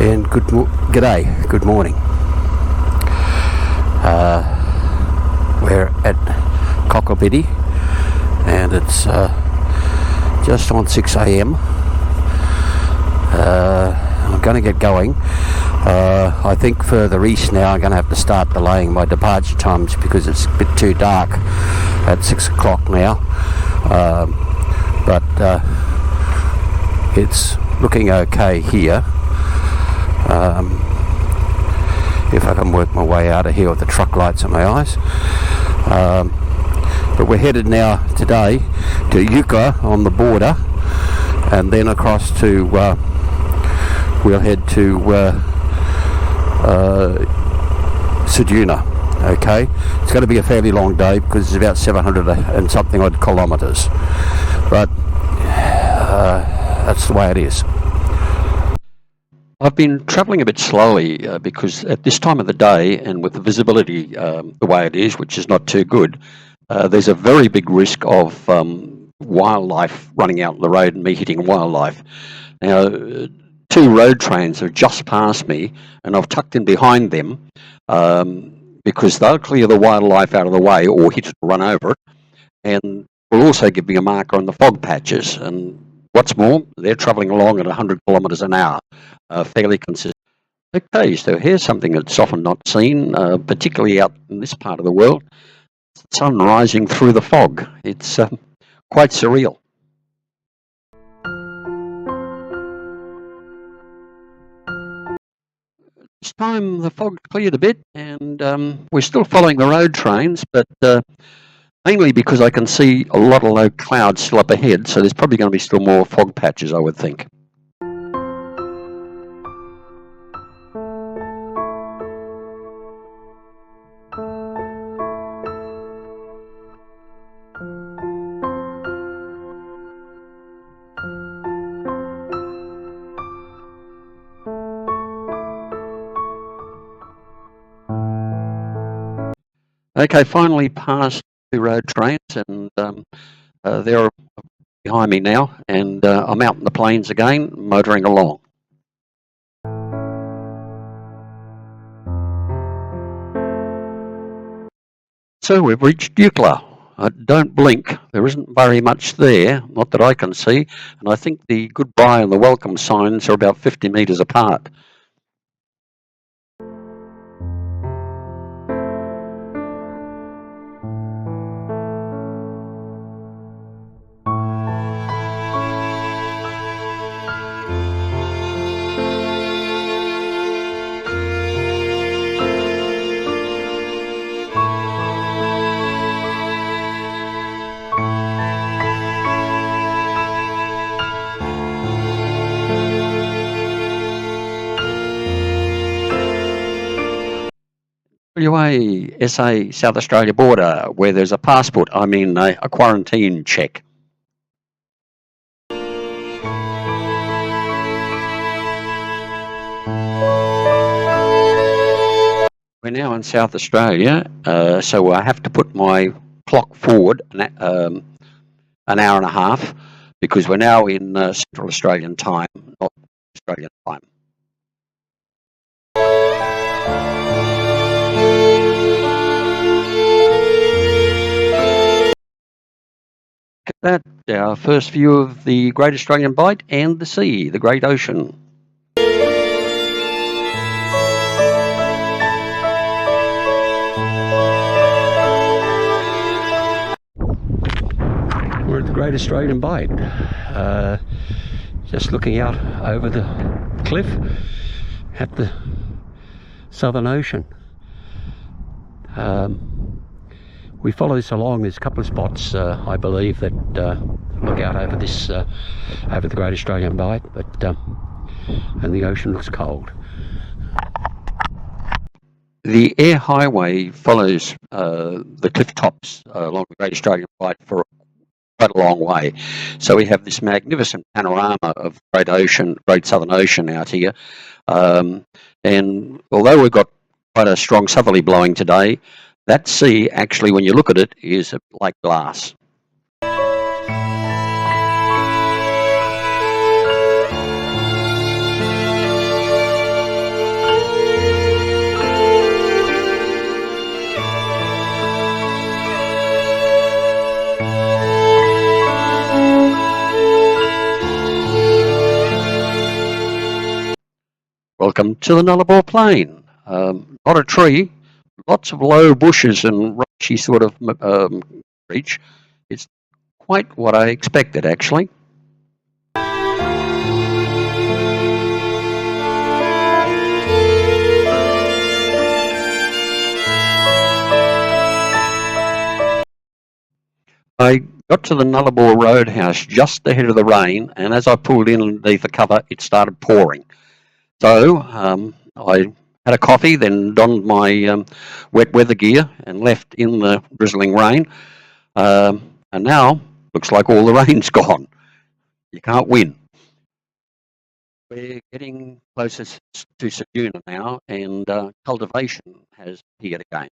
And g'day, good morning. We're at Cocklebiddy and it's just on 6 a.m. I'm going to get going. I think further east now I'm going to have to start delaying my departure times because it's a bit too dark at 6 o'clock now. But it's looking okay here. If I can work my way out of here with the truck lights in my eyes. But we're headed now today to Yucca on the border, and then across to we'll head to Ceduna. Okay, it's going to be a fairly long day because it's about 700 and something odd kilometres, but that's the way it is. I've been travelling a bit slowly because at this time of the day and with the visibility the way it is, which is not too good, there's a very big risk of wildlife running out on the road and me hitting wildlife. Now, two road trains have just passed me and I've tucked in behind them because they'll clear the wildlife out of the way or hit it or run over it, and will also give me a marker on the fog patches. And what's more, they're travelling along at 100 kilometres an hour, fairly consistent. Okay, so here's something that's often not seen, particularly out in this part of the world. Sun rising through the fog. It's quite surreal. This time the fog cleared a bit and we're still following the road trains, but mainly because I can see a lot of low clouds still up ahead, so there's probably going to be still more fog patches, I would think. Okay, finally past two road trains, and they're behind me now, and I'm out in the plains again, motoring along. So we've reached Eucla. Don't blink, there isn't very much there, not that I can see, and I think the goodbye and the welcome signs are about 50 metres apart. WA, SA, South Australia border, where there's a passport, I mean a quarantine check. We're now in South Australia, so I have to put my clock forward an hour and a half because we're now in Central Australian time, not Australian time. That our first view of the Great Australian Bight and the sea, the Great Ocean. We're at the Great Australian Bight, just looking out over the cliff at the Southern Ocean. We follow this along. There's a couple of spots, I believe, that look out over this, over the Great Australian Bight, but and the ocean looks cold. The air highway follows the cliff tops along the Great Australian Bight for quite a long way. So we have this magnificent panorama of the Great Ocean, Great Southern Ocean out here. And although we've got quite a strong southerly blowing today, that sea actually, when you look at it, is like glass. Welcome to the Nullarbor Plain. Not a tree, lots of low bushes and rushy sort of reach. It's quite what I expected, actually. I got to the Nullarbor Roadhouse just ahead of the rain, and as I pulled in underneath the cover, it started pouring. So I had a coffee, then donned my wet weather gear and left in the drizzling rain. And now looks like all the rain's gone. You can't win. We're getting closer to Ceduna now, and cultivation has appeared again.